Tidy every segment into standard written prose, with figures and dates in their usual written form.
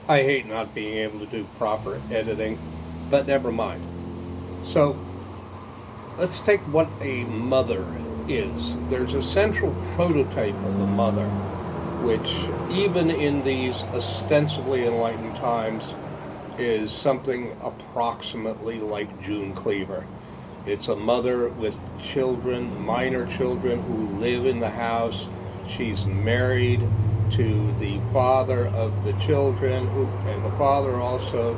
I hate not being able to do proper editing, but never mind. So let's take what a mother is. There's a central prototype of a mother, which, even in these ostensibly enlightened times, is something approximately like June Cleaver. It's a mother with children, minor children, who live in the house. She's married to the father of the children, and the father also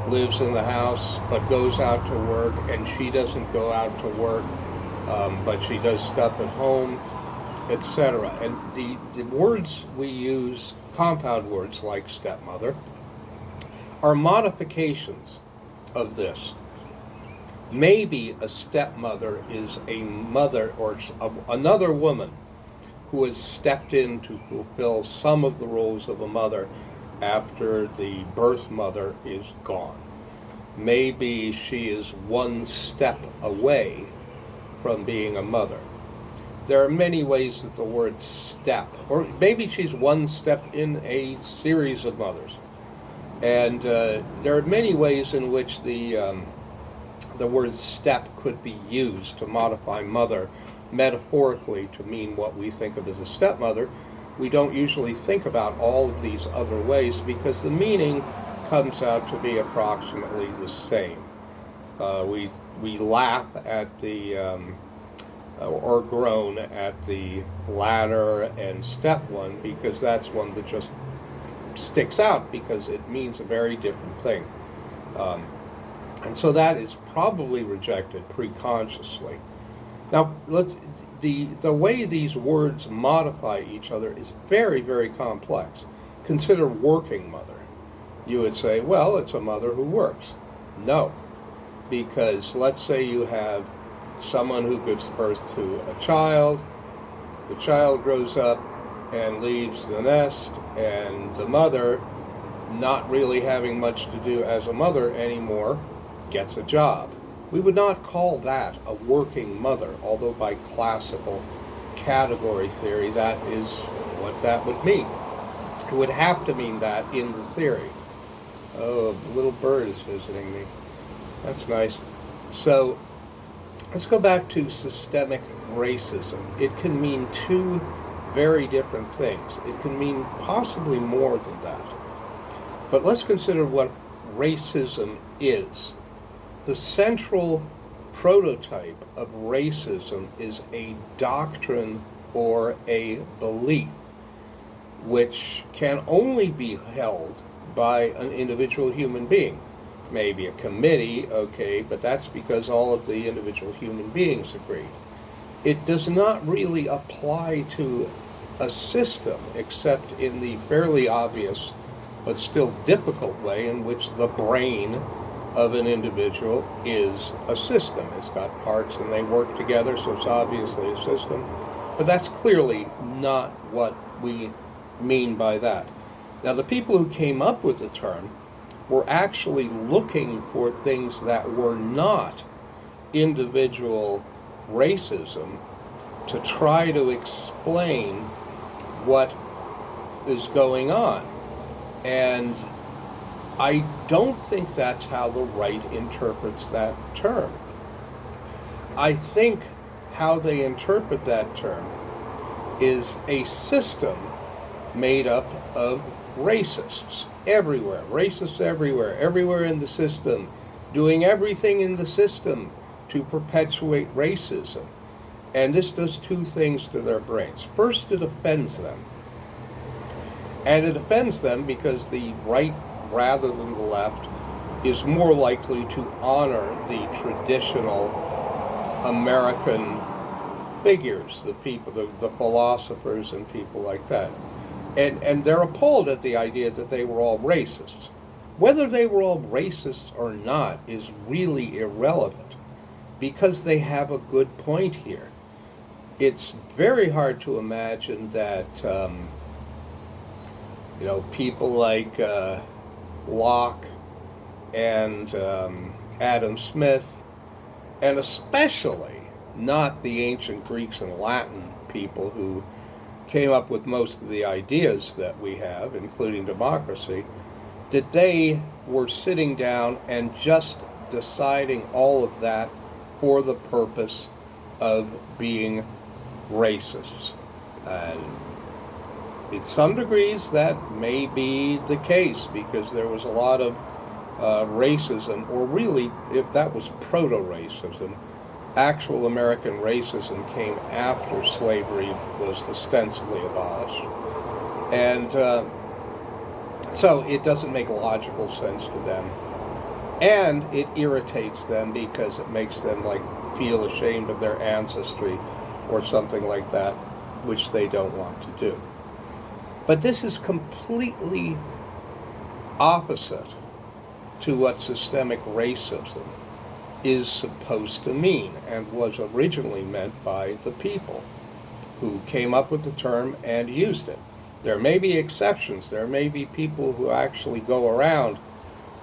lives in the house but goes out to work, and she doesn't go out to work, but she does stuff at home, etc. And the words we use, compound words like stepmother, are modifications of this. Maybe a stepmother is a mother or another woman who has stepped in to fulfill some of the roles of a mother after the birth mother is gone. Maybe she is one step away from being a mother. There are many ways that the word step, or maybe she's one step in a series of mothers. And there are many ways in which the word step could be used to modify mother metaphorically to mean what we think of as a stepmother. We don't usually think about all of these other ways because the meaning comes out to be approximately the same. We laugh at or groan at the latter and step one because that's one that just sticks out because it means a very different thing. Um, and so that is probably rejected preconsciously. Now, the way these words modify each other is very, very complex. Consider working mother. You would say, well, it's a mother who works. No, because let's say you have someone who gives birth to a child, the child grows up and leaves the nest, and the mother, not really having much to do as a mother anymore, gets a job. We would not call that a working mother, although by classical category theory that is what that would mean. It would have to mean that in the theory. Oh, a little bird is visiting me. That's nice. So let's go back to systemic racism. It can mean two very different things. It can mean possibly more than that. But let's consider what racism is. The central prototype of racism is a doctrine or a belief which can only be held by an individual human being. Maybe a committee, okay, but that's because all of the individual human beings agree. It does not really apply to a system except in the fairly obvious but still difficult way in which the brain of an individual is a system. It's got parts and they work together, so it's obviously a system. But that's clearly not what we mean by that. Now, the people who came up with the term were actually looking for things that were not individual racism to try to explain what is going on. And I don't think that's how the right interprets that term. I think how they interpret that term is a system made up of racists everywhere in the system, doing everything in the system to perpetuate racism. And this does two things to their brains. First, it offends them. And it offends them because the right, rather than the left, is more likely to honor the traditional American figures, the people, the philosophers and people like that. And they're appalled at the idea that they were all racists. Whether they were all racists or not is really irrelevant because they have a good point here. It's very hard to imagine that people like Locke and Adam Smith, and especially not the ancient Greeks and Latin people who came up with most of the ideas that we have, including democracy, that they were sitting down and just deciding all of that for the purpose of being racists. And in some degrees that may be the case, because there was a lot of racism, or really, if that was proto-racism. Actual American racism came after slavery was ostensibly abolished. And so it doesn't make logical sense to them. And it irritates them because it makes them like feel ashamed of their ancestry or something like that, which they don't want to do. But this is completely opposite to what systemic racism is supposed to mean and was originally meant by the people who came up with the term and used it. There may be exceptions. There may be people who actually go around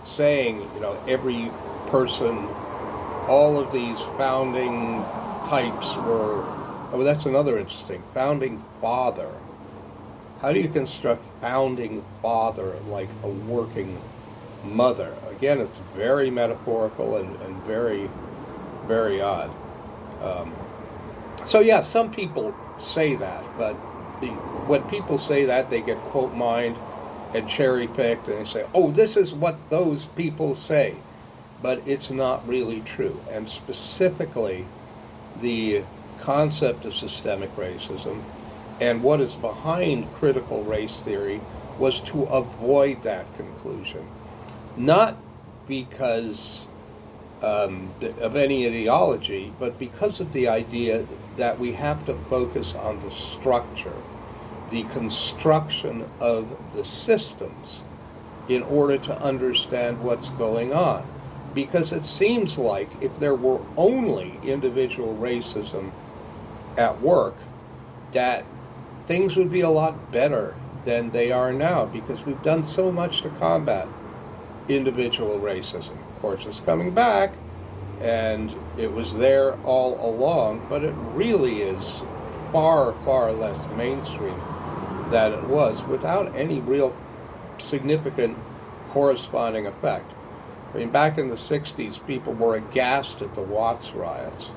saying, every person, all of these founding types were, that's another interesting, founding father. How do you construct founding father like a working mother? Again, it's very metaphorical and very, very odd. So yeah, some people say that, but when people say that, they get quote mined and cherry picked, and they say, oh, this is what those people say. But it's not really true. And specifically, the concept of systemic racism and what is behind critical race theory was to avoid that conclusion. Not because of any ideology, but because of the idea that we have to focus on the structure, the construction of the systems in order to understand what's going on. Because it seems like if there were only individual racism at work, that things would be a lot better than they are now, because we've done so much to combat individual racism. Of course, it's coming back, and it was there all along, but it really is far, far less mainstream than it was, without any real significant corresponding effect. I mean, back in the 60s, people were aghast at the Watts riots.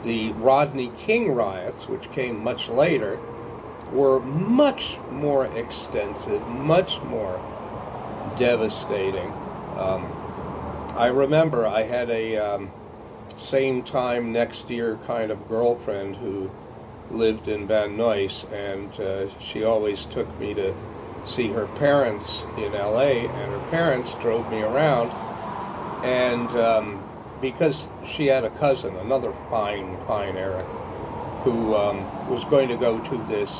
The Rodney King riots, which came much later, were much more extensive, much more devastating. I remember I had a same time next year kind of girlfriend who lived in Van Nuys, and she always took me to see her parents in LA, and her parents drove me around, and because she had a cousin, another fine Eric, who was going to go to this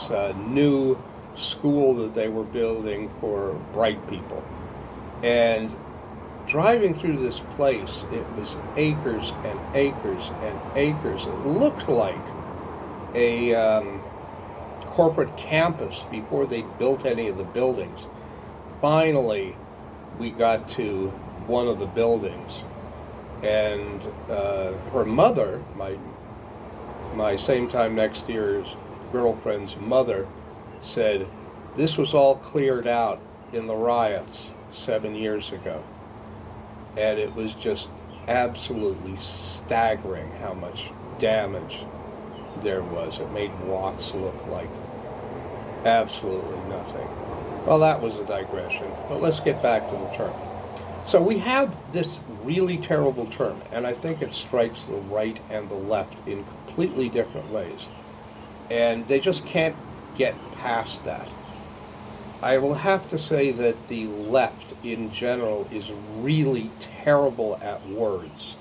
new school that they were building for bright people. And driving through this place, it was acres and acres and acres. It looked like a corporate campus before they built any of the buildings. Finally, we got to one of the buildings, and her mother, my same time next year's girlfriend's mother, said, this was all cleared out in the riots 7 years ago. And it was just absolutely staggering how much damage there was. It made Watts look like absolutely nothing. Well, that was a digression, but let's get back to the term. So we have this really terrible term, and I think it strikes the right and the left in completely different ways. And they just can't get past that. I will have to say that the left in general is really terrible at words.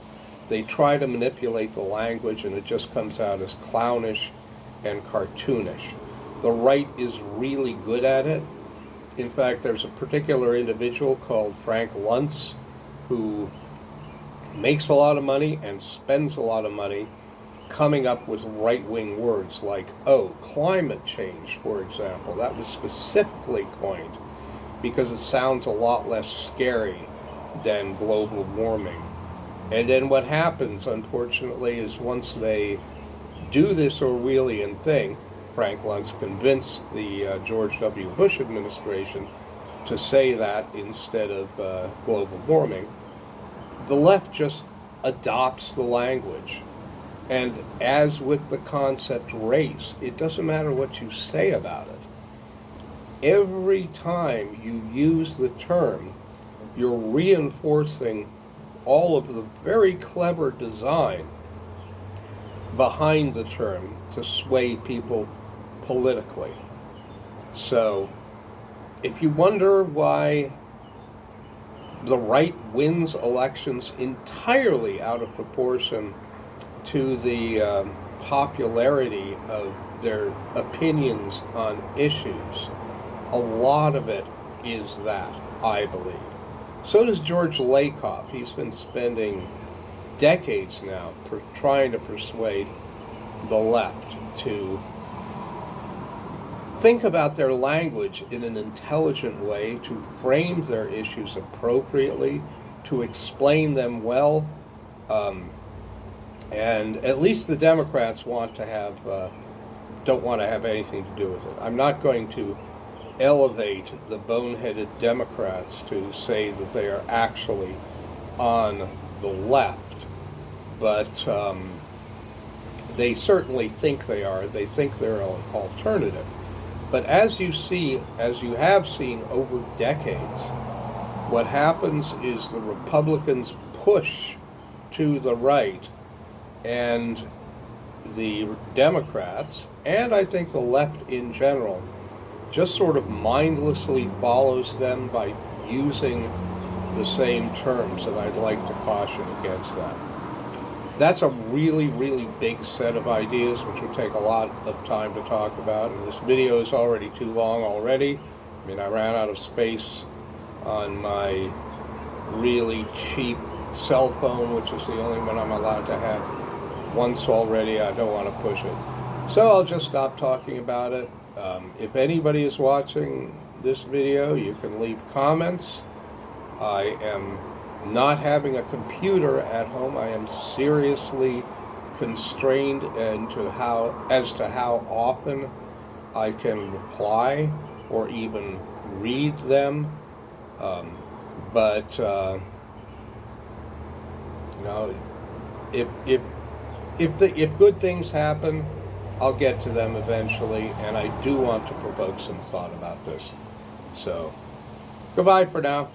They try to manipulate the language, and it just comes out as clownish and cartoonish. The right is really good at it. In fact, there's a particular individual called Frank Luntz who makes a lot of money and spends a lot of money coming up with right-wing words like, climate change, for example. That was specifically coined because it sounds a lot less scary than global warming. And then what happens, unfortunately, is once they do this Orwellian thing, Frank Luntz convinced the George W. Bush administration to say that instead of global warming. The left just adopts the language. And as with the concept race, it doesn't matter what you say about it. Every time you use the term, you're reinforcing all of the very clever design behind the term to sway people politically. So, if you wonder why the right wins elections entirely out of proportion to the popularity of their opinions on issues, a lot of it is that, I believe. So does George Lakoff. He's been spending decades now trying to persuade the left to think about their language in an intelligent way, to frame their issues appropriately, to explain them well. And at least the Democrats don't want to have anything to do with it. I'm not going to elevate the boneheaded Democrats to say that they are actually on the left, but they certainly think they are. They think they're an alternative. But as you have seen over decades, what happens is the Republicans push to the right, and the Democrats, and I think the left in general, just sort of mindlessly follows them by using the same terms, and I'd like to caution against that. That's a really, really big set of ideas, which would take a lot of time to talk about, and this video is already too long already. I mean, I ran out of space on my really cheap cell phone, which is the only one I'm allowed to have once already. I don't want to push it. So I'll just stop talking about it. If anybody is watching this video, you can leave comments. I am not having a computer at home. I am seriously constrained as to how often I can reply or even read them. But you know, if good things happen, I'll get to them eventually, and I do want to provoke some thought about this. So, goodbye for now.